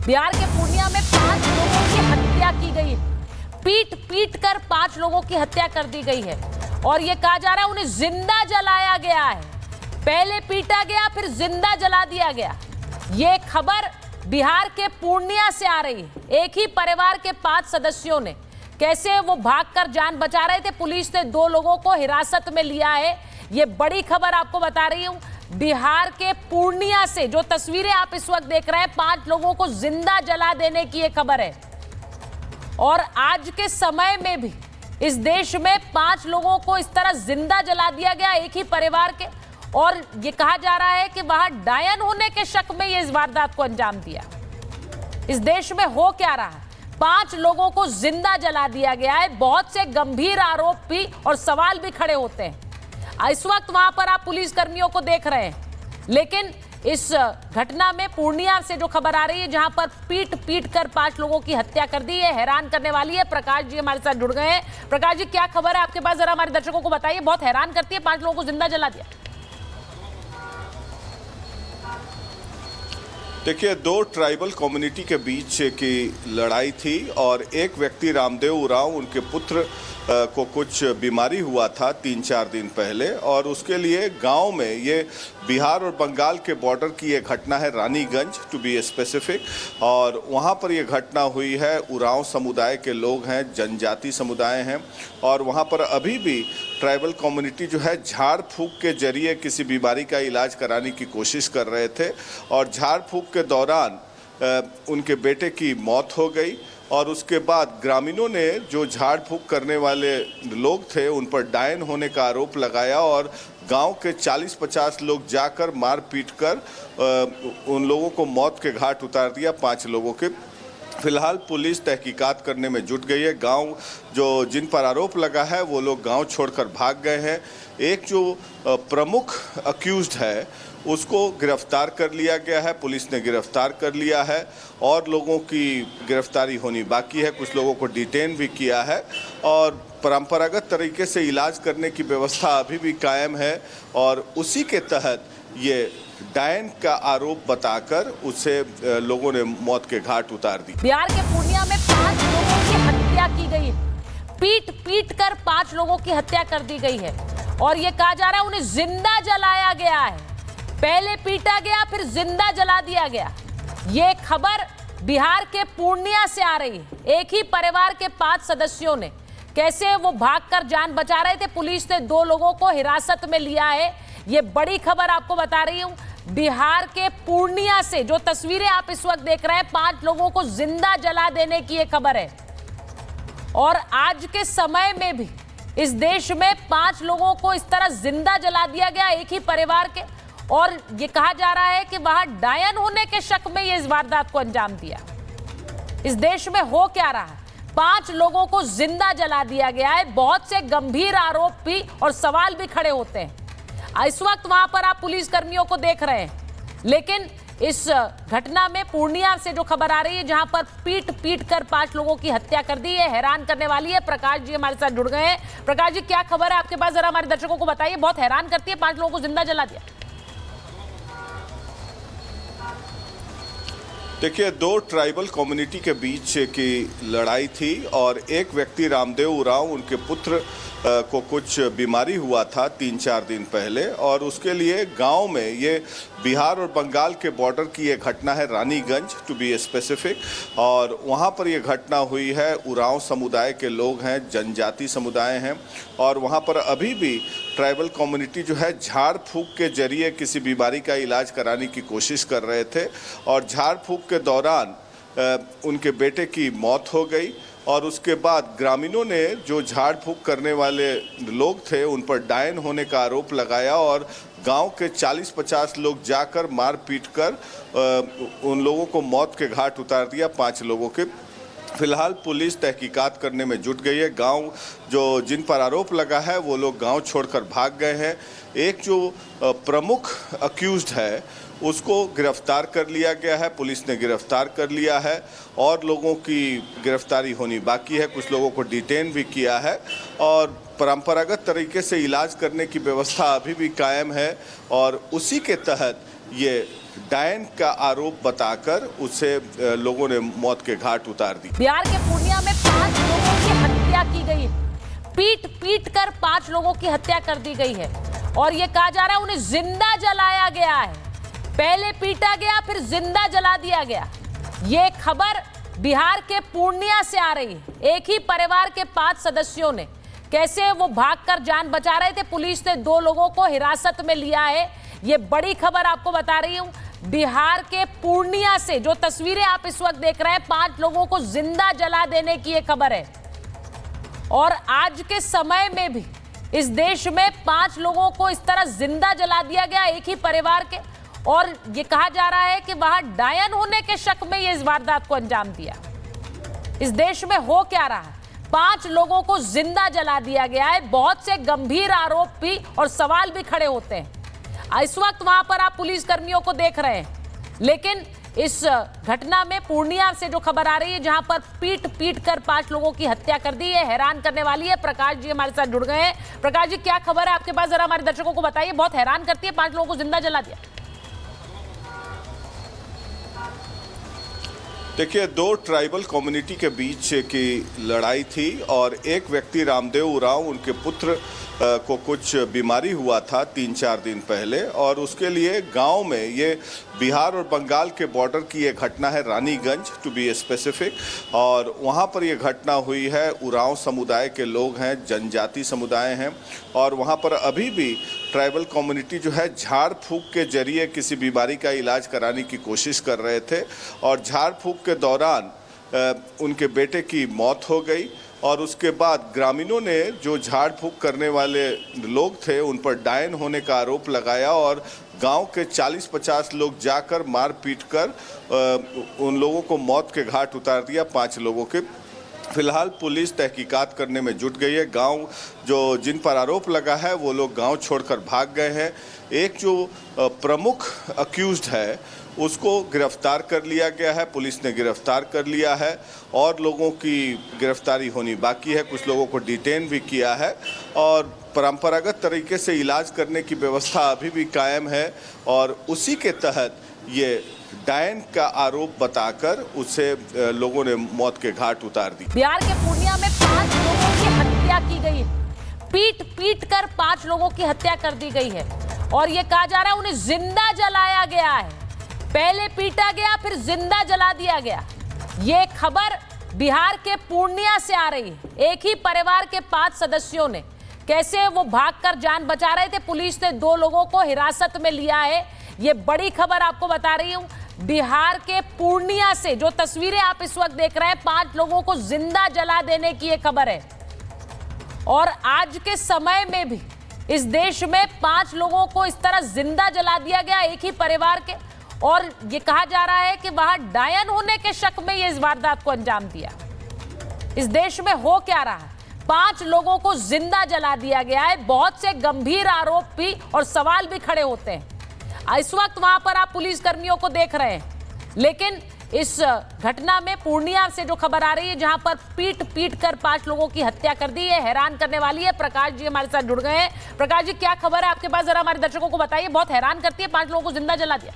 बिहार के पूर्णिया में 5 लोगों की हत्या की गई। पीट पीट कर 5 लोगों की हत्या कर दी गई है और ये कहा जा रहा है उन्हें जिंदा जलाया गया है। पहले पीटा गया, फिर जिंदा जला दिया गया। ये खबर बिहार के पूर्णिया से आ रही है। एक ही परिवार के 5 सदस्यों ने कैसे वो भागकर जान बचा रहे थे, पुलिस ने 2 लोगों को हिरासत में लिया है। ये बड़ी खबर आपको बता रही हूं बिहार के पूर्णिया से। जो तस्वीरें आप इस वक्त देख रहे हैं, 5 लोगों को जिंदा जला देने की ये खबर है। और आज के समय में भी इस देश में 5 लोगों को इस तरह जिंदा जला दिया गया, एक ही परिवार के। और ये कहा जा रहा है कि वहां डायन होने के शक में ये इस वारदात को अंजाम दिया। इस देश में हो क्या रहा है? 5 लोगों को जिंदा जला दिया गया है। बहुत से गंभीर आरोप भी और सवाल भी खड़े होते हैं। इस वक्त वहां पर आप पुलिस कर्मियों को देख रहे हैं, लेकिन इस घटना में पूर्णिया से जो खबर आ रही है, जहां पर पीट पीट कर 5 लोगों की हत्या कर दी है, हैरान करने वाली है। प्रकाश जी हमारे साथ जुड़ गए हैं। प्रकाश जी, क्या खबर है आपके पास, जरा हमारे दर्शकों को बताइए। बहुत हैरान करती है, 5 लोगों को जिंदा जला दिया। देखिए, 2 ट्राइबल कम्युनिटी के बीच की लड़ाई थी और एक व्यक्ति रामदेव उरांव, उनके पुत्र को कुछ बीमारी हुआ था 3-4 दिन पहले, और उसके लिए गांव में, ये बिहार और बंगाल के बॉर्डर की ये घटना है, रानीगंज टू बी स्पेसिफिक, और वहां पर ये घटना हुई है। उरांव समुदाय के लोग हैं, जनजाति समुदाय हैं, और वहां पर अभी भी ट्राइबल कम्युनिटी जो है झाड़ फूंक के जरिए किसी बीमारी का इलाज कराने की कोशिश कर रहे थे, और झाड़ फूंक के दौरान उनके बेटे की मौत हो गई। और उसके बाद ग्रामीणों ने, जो झाड़ फूंक करने वाले लोग थे, उन पर डायन होने का आरोप लगाया और गांव के 40-50 लोग जाकर मार पीट कर उन लोगों को मौत के घाट उतार दिया, 5 लोगों के। फिलहाल पुलिस तहकीकात करने में जुट गई है। गांव जो जिन पर आरोप लगा है वो लोग गांव छोड़कर भाग गए हैं। एक जो प्रमुख अक्यूज्ड है उसको गिरफ्तार कर लिया गया है, पुलिस ने गिरफ्तार कर लिया है, और लोगों की गिरफ्तारी होनी बाकी है। कुछ लोगों को डिटेन भी किया है, और परंपरागत तरीके से इलाज करने की व्यवस्था अभी भी कायम है, और उसी के तहत ये डायन का आरोप बताकर उसे लोगों ने मौत के घाट उतार दी। बिहार के पूर्णिया में 5 लोगों की हत्या की गई। पीट पीट कर 5 लोगों की हत्या कर दी गई है और ये कहा जा रहा है उन्हें जिंदा जलाया गया है। पहले पीटा गया, फिर जिंदा जला दिया गया। ये खबर बिहार के पूर्णिया से आ रही है। एक ही परिवार के 5 सदस्यों ने कैसे वो भागकर जान बचा रहे थे, पुलिस ने 2 लोगों को हिरासत में लिया है। ये बड़ी खबर आपको बता रही हूं बिहार के पूर्णिया से। जो तस्वीरें आप इस वक्त देख रहे हैं, 5 लोगों को जिंदा जला देने की ये खबर है। और आज के समय में भी इस देश में 5 लोगों को इस तरह जिंदा जला दिया गया, एक ही परिवार के। और ये कहा जा रहा है कि वहां डायन होने के शक में ये इस वारदात को अंजाम दिया। इस देश में हो क्या रहा है? 5 लोगों को जिंदा जला दिया गया है। बहुत से गंभीर आरोप भी और सवाल भी खड़े होते हैं। इस वक्त वहां पर आप पुलिस कर्मियों को देख रहे हैं, लेकिन इस घटना में पूर्णिया से जो खबर आ रही है, जहां पर पीट पीट कर 5 लोगों की हत्या कर दी है, हैरान करने वाली है। प्रकाश जी हमारे साथ जुड़ गए हैं। प्रकाश जी, क्या खबर है आपके पास, जरा हमारे दर्शकों को बताइए। बहुत हैरान करती है, 5 लोगों को जिंदा जला दिया। देखिए, 2 ट्राइबल कम्युनिटी के बीच की लड़ाई थी और एक व्यक्ति रामदेव उरांव, उनके पुत्र को कुछ बीमारी हुआ था 3-4 दिन पहले, और उसके लिए गांव में, ये बिहार और बंगाल के बॉर्डर की ये घटना है, रानीगंज टू बी स्पेसिफिक, और वहां पर ये घटना हुई है। उरांव समुदाय के लोग हैं, जनजाति समुदाय हैं, और वहां पर अभी भी ट्राइबल कम्युनिटी जो है झाड़ फूंक के जरिए किसी बीमारी का इलाज कराने की कोशिश कर रहे थे, और झाड़ फूंक के दौरान उनके बेटे की मौत हो गई। और उसके बाद ग्रामीणों ने, जो झाड़ फूंक करने वाले लोग थे, उन पर डायन होने का आरोप लगाया और गांव के 40-50 लोग जाकर मार पीट कर उन लोगों को मौत के घाट उतार दिया, 5 लोगों के। फिलहाल पुलिस तहकीकात करने में जुट गई है। गांव जो जिन पर आरोप लगा है वो लोग गांव छोड़कर भाग गए हैं। एक जो प्रमुख अक्यूज्ड है उसको गिरफ्तार कर लिया गया है, पुलिस ने गिरफ्तार कर लिया है, और लोगों की गिरफ्तारी होनी बाकी है। कुछ लोगों को डिटेन भी किया है, और परंपरागत तरीके से इलाज करने की व्यवस्था अभी भी कायम है, और उसी के तहत ये डायन का आरोप बताकर उसे लोगों ने मौत के घाट उतार दी। बिहार के पूर्णिया में 5 लोगों की हत्या की गई। पीट पीट कर 5 लोगों की हत्या कर दी गई है और ये कहा जा रहा है उन्हें जिंदा जलाया गया है। पहले पीटा गया, फिर जिंदा जला दिया गया। ये खबर बिहार के पूर्णिया से आ रही है। एक ही परिवार के 5 सदस्यों ने कैसे वो भागकर जान बचा रहे थे, पुलिस ने 2 लोगों को हिरासत में लिया है। ये बड़ी खबर आपको बता रही हूं बिहार के पूर्णिया से। जो तस्वीरें आप इस वक्त देख रहे हैं, 5 लोगों को जिंदा जला देने की ये खबर है। और आज के समय में भी इस देश में 5 लोगों को इस तरह जिंदा जला दिया गया, एक ही परिवार के। और ये कहा जा रहा है कि वहां डायन होने के शक में ये इस वारदात को अंजाम दिया। इस देश में हो क्या रहा है? 5 लोगों को जिंदा जला दिया गया है। बहुत से गंभीर आरोप भी और सवाल भी खड़े होते हैं। इस वक्त वहां पर आप पुलिस कर्मियों को देख रहे हैं, लेकिन इस घटना में पूर्णिया से जो खबर आ रही है, जहां पर पीट पीट कर 5 लोगों की हत्या कर दी है, हैरान करने वाली है। प्रकाश जी हमारे साथ जुड़ गए हैं। प्रकाश जी, क्या खबर है आपके पास, जरा हमारे दर्शकों को बताइए। बहुत हैरान करती है, 5 लोगों को जिंदा जला दिया। देखिए, 2 ट्राइबल कम्युनिटी के बीच की लड़ाई थी और एक व्यक्ति रामदेव उरांव, उनके पुत्र को कुछ बीमारी हुआ था 3-4 दिन पहले, और उसके लिए गांव में, ये बिहार और बंगाल के बॉर्डर की ये घटना है, रानीगंज टू बी स्पेसिफिक, और वहां पर ये घटना हुई है। उरांव समुदाय के लोग हैं, जनजाति समुदाय हैं, और वहां पर अभी भी ट्राइबल कम्युनिटी जो है झाड़ फूंक के जरिए किसी बीमारी का इलाज कराने की कोशिश कर रहे थे, और झाड़ फूंक के दौरान उनके बेटे की मौत हो गई। और उसके बाद ग्रामीणों ने, जो झाड़ फूंक करने वाले लोग थे, उन पर डायन होने का आरोप लगाया और गांव के 40-50 लोग जाकर मार पीट कर उन लोगों को मौत के घाट उतार दिया, 5 लोगों के। फिलहाल पुलिस तहकीकात करने में जुट गई है। गांव जो जिन पर आरोप लगा है वो लोग गांव छोड़कर भाग गए हैं। एक जो प्रमुख अक्यूज्ड है उसको गिरफ्तार कर लिया गया है, पुलिस ने गिरफ्तार कर लिया है, और लोगों की गिरफ्तारी होनी बाकी है। कुछ लोगों को डिटेन भी किया है, और परंपरागत तरीके से इलाज करने की व्यवस्था अभी भी कायम है, और उसी के तहत ये डायन का आरोप बताकर उसे लोगों ने मौत के घाट उतार दी। बिहार के पूर्णिया में 5 लोगों की हत्या की गई। पीट पीट कर 5 लोगों की हत्या कर दी गई है और ये कहा जा रहा है उन्हें जिंदा जलाया गया है। पहले पीटा गया, फिर जिंदा जला दिया गया। ये खबर बिहार के पूर्णिया से आ रही है। एक ही परिवार के 5 सदस्यों ने कैसे वो भागकर जान बचा रहे थे, पुलिस ने 2 लोगों को हिरासत में लिया है। ये बड़ी खबर आपको बता रही हूं बिहार के पूर्णिया से। जो तस्वीरें आप इस वक्त देख रहे हैं, 5 लोगों को जिंदा जला देने की ये खबर है। और आज के समय में भी इस देश में 5 लोगों को इस तरह जिंदा जला दिया गया, एक ही परिवार के। और ये कहा जा रहा है कि वहां डायन होने के शक में ये इस वारदात को अंजाम दिया। इस देश में हो क्या रहा है? 5 लोगों को जिंदा जला दिया गया है। बहुत से गंभीर आरोप भी और सवाल भी खड़े होते हैं। इस वक्त वहां पर आप पुलिस कर्मियों को देख रहे हैं, लेकिन इस घटना में पूर्णिया से जो खबर आ रही है, जहां पर पीट पीट कर 5 लोगों की हत्या कर दी है, हैरान करने वाली है। प्रकाश जी हमारे साथ जुड़ गए हैं। प्रकाश जी, क्या खबर है आपके पास, जरा हमारे दर्शकों को बताइए। बहुत हैरान करती है, 5 लोगों को जिंदा जला दिया।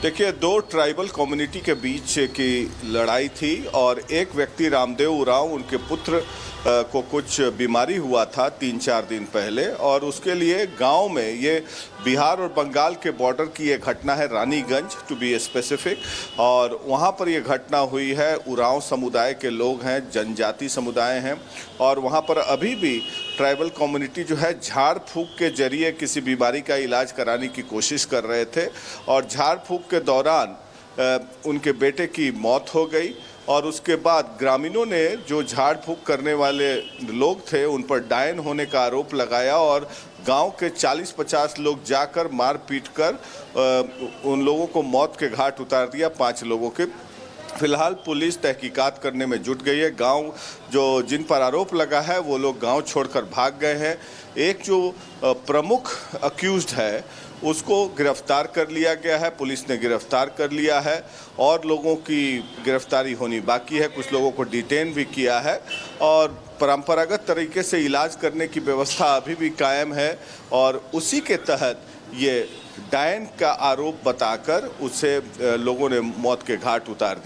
देखिए, 2 ट्राइबल कम्युनिटी के बीच की लड़ाई थी और एक व्यक्ति रामदेव उरांव, उनके पुत्र को कुछ बीमारी हुआ था 3-4 दिन पहले, और उसके लिए गांव में, ये बिहार और बंगाल के बॉर्डर की ये घटना है, रानीगंज टू बी स्पेसिफिक, और वहां पर ये घटना हुई है। उरांव समुदाय के लोग हैं, जनजाति समुदाय हैं, और वहां पर अभी भी ट्राइबल कम्युनिटी जो है झाड़ फूंक के जरिए किसी बीमारी का इलाज कराने की कोशिश कर रहे थे, और झाड़ फूंक के दौरान उनके बेटे की मौत हो गई। और उसके बाद ग्रामीणों ने, जो झाड़ फूंक करने वाले लोग थे, उन पर डायन होने का आरोप लगाया, और गांव के 40-50 लोग जाकर मार पीट कर उन लोगों को मौत के घाट उतार दिया, 5 लोगों के। फिलहाल पुलिस तहकीकात करने में जुट गई है। गांव जो जिन पर आरोप लगा है वो लोग गांव छोड़कर भाग गए हैं। एक जो प्रमुख अक्यूज्ड है उसको गिरफ्तार कर लिया गया है, पुलिस ने गिरफ्तार कर लिया है और लोगों की गिरफ्तारी होनी बाकी है, कुछ लोगों को डिटेन भी किया है और परंपरागत तरीके से इलाज करने की व्यवस्था अभी भी कायम है और उसी के तहत ये डायन का आरोप बताकर उसे लोगों ने मौत के घाट उतार दिया।